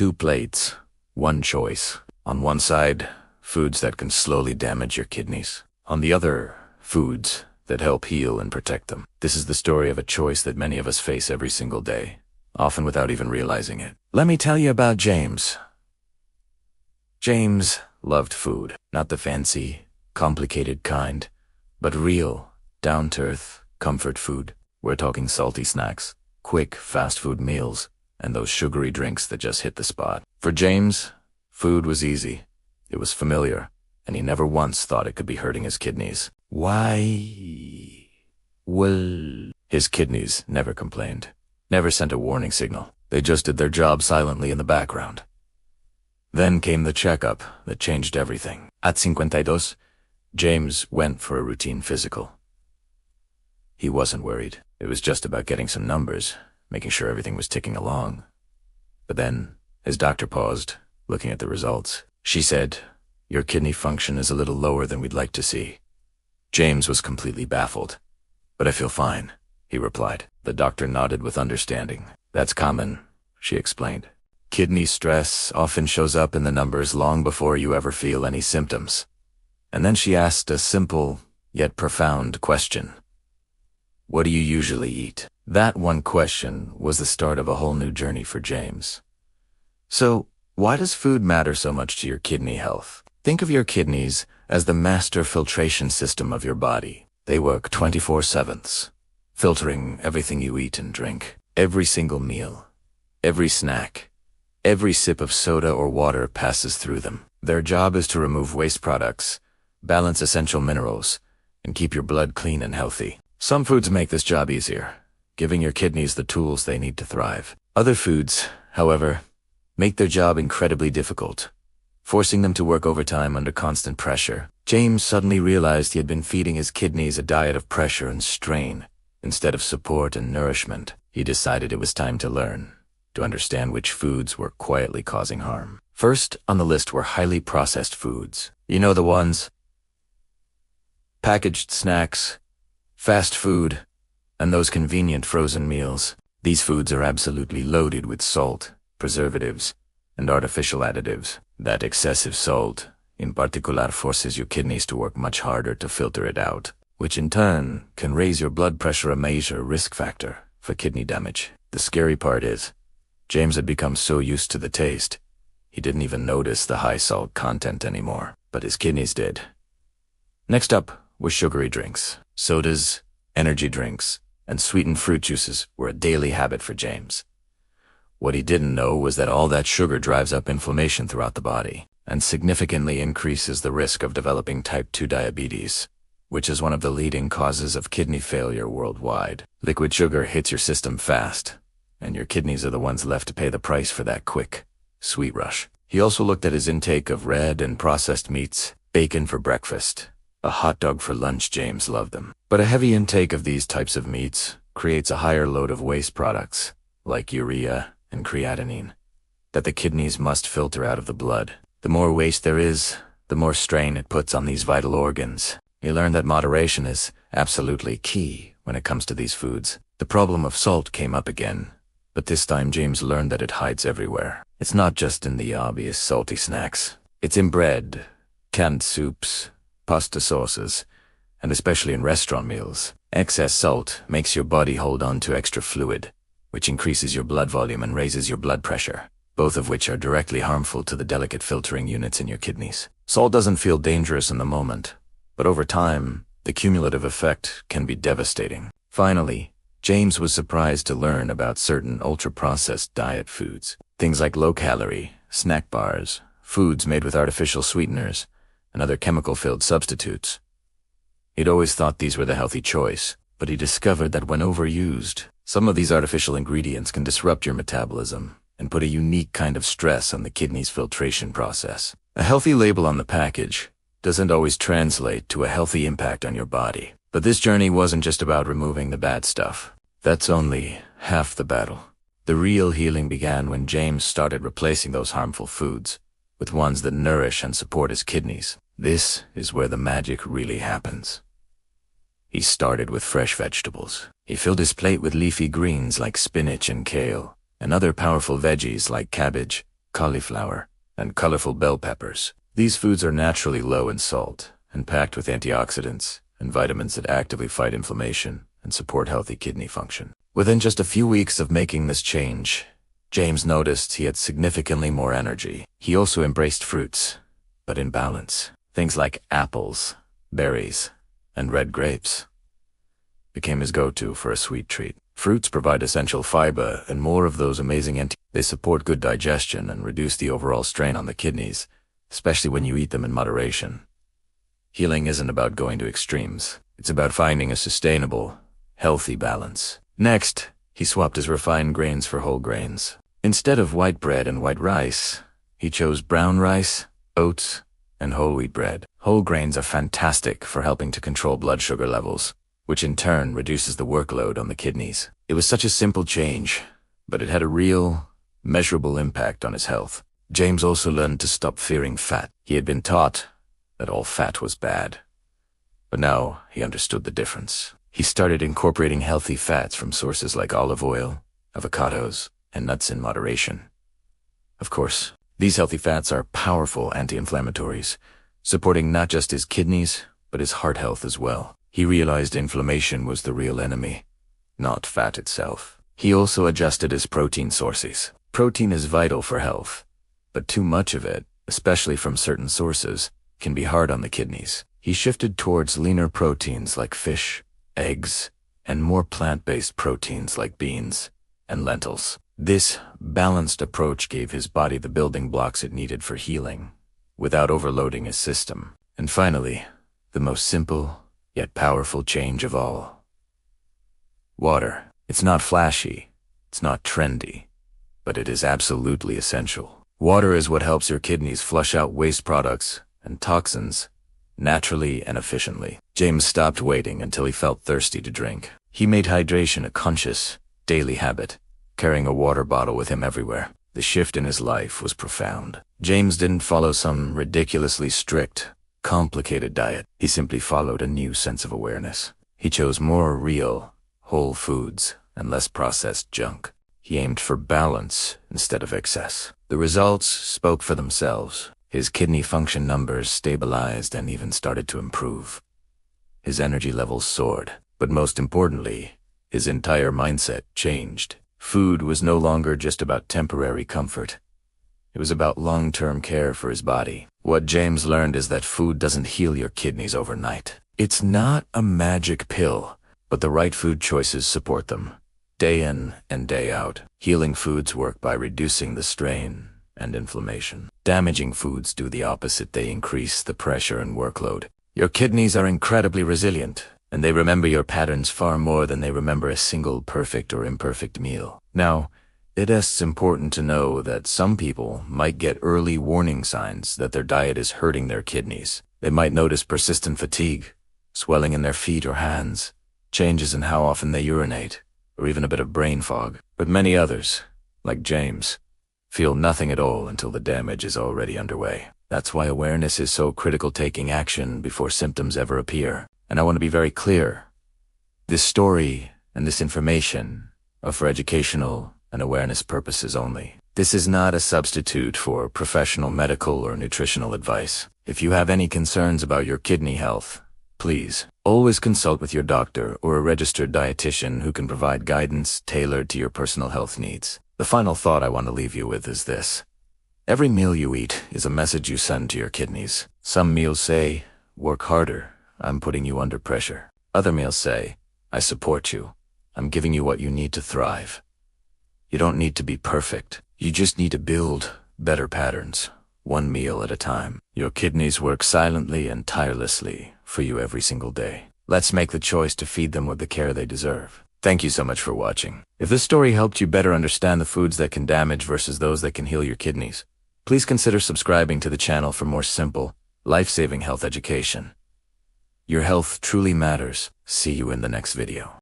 Two plates, one choice. On one side, foods that can slowly damage your kidneys. On the other, foods that help heal and protect them. This is the story of a choice that many of us face every single day, often without even realizing it. Let me tell you about James. James loved food, not the fancy, complicated kind, but real, down-to-earth, comfort food. We're talking salty snacks, quick, fast food meals, and those sugary drinks that just hit the spot. For James, food was easy. It was familiar, and he never once thought it could be hurting his kidneys. Why? Well, his kidneys never complained, never sent a warning signal. They just did their job silently in the background. Then came the checkup that changed everything. At 52, James went for a routine physical. He wasn't worried. It was just about getting some numbers, making sure everything was ticking along. But then, his doctor paused, looking at the results. She said, "Your kidney function is a little lower than we'd like to see." James was completely baffled. "But I feel fine," he replied. The doctor nodded with understanding. "That's common," she explained. "Kidney stress often shows up in the numbers long before you ever feel any symptoms." And then she asked a simple, yet profound question. "What do you usually eat?" That one question was the start of a whole new journey for James. So, why does food matter so much to your kidney health? Think of your kidneys as the master filtration system of your body. They work 24/7, filtering everything you eat and drink. Every single meal, every snack, every sip of soda or water passes through them. Their job is to remove waste products, balance essential minerals, and keep your blood clean and healthy. Some foods make this job easier, giving your kidneys the tools they need to thrive. Other foods, however, make their job incredibly difficult, forcing them to work overtime under constant pressure. James suddenly realized he had been feeding his kidneys a diet of pressure and strain, instead of support and nourishment. He decided it was time to learn, to understand which foods were quietly causing harm. First on the list were highly processed foods. You know the ones? Packaged snacks, fast food, and those convenient frozen meals. These foods are absolutely loaded with salt, preservatives, and artificial additives. That excessive salt, in particular, forces your kidneys to work much harder to filter it out, which in turn can raise your blood pressure, a major risk factor for kidney damage. The scary part is, James had become so used to the taste, he didn't even notice the high salt content anymore, but his kidneys did. Next up were sugary drinks. Sodas, energy drinks, and sweetened fruit juices were a daily habit for James. What he didn't know was that all that sugar drives up inflammation throughout the body and significantly increases the risk of developing type 2 diabetes, which is one of the leading causes of kidney failure worldwide. Liquid sugar hits your system fast, and your kidneys are the ones left to pay the price for that quick, sweet rush. He also looked at his intake of red and processed meats, bacon for breakfast, a hot dog for lunch. James loved them. But a heavy intake of these types of meats creates a higher load of waste products, like urea and creatinine, that the kidneys must filter out of the blood. The more waste there is, the more strain it puts on these vital organs. He learned that moderation is absolutely key when it comes to these foods. The problem of salt came up again, but this time James learned that it hides everywhere. It's not just in the obvious salty snacks. It's in bread, canned soups, pasta sauces, and especially in restaurant meals. Excess salt makes your body hold on to extra fluid, which increases your blood volume and raises your blood pressure, both of which are directly harmful to the delicate filtering units in your kidneys. Salt doesn't feel dangerous in the moment, but over time, the cumulative effect can be devastating. Finally, James was surprised to learn about certain ultra-processed diet foods. Things like low-calorie, snack bars, foods made with artificial sweeteners, and other chemical-filled substitutes. He'd always thought these were the healthy choice, but he discovered that when overused, some of these artificial ingredients can disrupt your metabolism and put a unique kind of stress on the kidney's filtration process. A healthy label on the package doesn't always translate to a healthy impact on your body. But this journey wasn't just about removing the bad stuff. That's only half the battle. The real healing began when James started replacing those harmful foods with ones that nourish and support his kidneys. This is where the magic really happens. He started with fresh vegetables. He filled his plate with leafy greens like spinach and kale, and other powerful veggies like cabbage, cauliflower, and colorful bell peppers. These foods are naturally low in salt and packed with antioxidants and vitamins that actively fight inflammation and support healthy kidney function. Within just a few weeks of making this change, James noticed he had significantly more energy. He also embraced fruits, but in balance. Things like apples, berries, and red grapes became his go-to for a sweet treat. Fruits provide essential fiber and more of those amazing they support good digestion and reduce the overall strain on the kidneys, especially when you eat them in moderation. Healing isn't about going to extremes. It's about finding a sustainable, healthy balance. Next, he swapped his refined grains for whole grains. Instead of white bread and white rice, he chose brown rice, oats, and whole wheat bread. Whole grains are fantastic for helping to control blood sugar levels, which in turn reduces the workload on the kidneys. It was such a simple change, but it had a real, measurable impact on his health. James also learned to stop fearing fat. He had been taught that all fat was bad, but now he understood the difference. He started incorporating healthy fats from sources like olive oil, avocados, and nuts in moderation. Of course, these healthy fats are powerful anti-inflammatories, supporting not just his kidneys, but his heart health as well. He realized inflammation was the real enemy, not fat itself. He also adjusted his protein sources. Protein is vital for health, but too much of it, especially from certain sources, can be hard on the kidneys. He shifted towards leaner proteins like fish, eggs, and more plant-based proteins like beans and lentils. This balanced approach gave his body the building blocks it needed for healing, without overloading his system. And finally, the most simple, yet powerful change of all. Water. It's not flashy, it's not trendy, but it is absolutely essential. Water is what helps your kidneys flush out waste products and toxins naturally and efficiently. James stopped waiting until he felt thirsty to drink. He made hydration a conscious, daily habit, carrying a water bottle with him everywhere. The shift in his life was profound. James didn't follow some ridiculously strict, complicated diet. He simply followed a new sense of awareness. He chose more real, whole foods and less processed junk. He aimed for balance instead of excess. The results spoke for themselves. His kidney function numbers stabilized and even started to improve. His energy levels soared, but most importantly, his entire mindset changed. Food was no longer just about temporary comfort. It was about long-term care for his body. What James learned is that food doesn't heal your kidneys overnight. It's not a magic pill, but the right food choices support them, day in and day out. Healing foods work by reducing the strain and inflammation. Damaging foods do the opposite. They increase the pressure and workload. Your kidneys are incredibly resilient, and they remember your patterns far more than they remember a single perfect or imperfect meal. Now, it is important to know that some people might get early warning signs that their diet is hurting their kidneys. They might notice persistent fatigue, swelling in their feet or hands, changes in how often they urinate, or even a bit of brain fog. But many others, like James, feel nothing at all until the damage is already underway. That's why awareness is so critical, taking action before symptoms ever appear. And I want to be very clear. This story and this information are for educational and awareness purposes only. This is not a substitute for professional medical or nutritional advice. If you have any concerns about your kidney health, please always consult with your doctor or a registered dietitian who can provide guidance tailored to your personal health needs. The final thought I want to leave you with is this. Every meal you eat is a message you send to your kidneys. Some meals say, work harder, I'm putting you under pressure. Other meals say, I support you, I'm giving you what you need to thrive. You don't need to be perfect. You just need to build better patterns, one meal at a time. Your kidneys work silently and tirelessly for you every single day. Let's make the choice to feed them with the care they deserve. Thank you so much for watching. If this story helped you better understand the foods that can damage versus those that can heal your kidneys, please consider subscribing to the channel for more simple, life-saving health education. Your health truly matters. See you in the next video.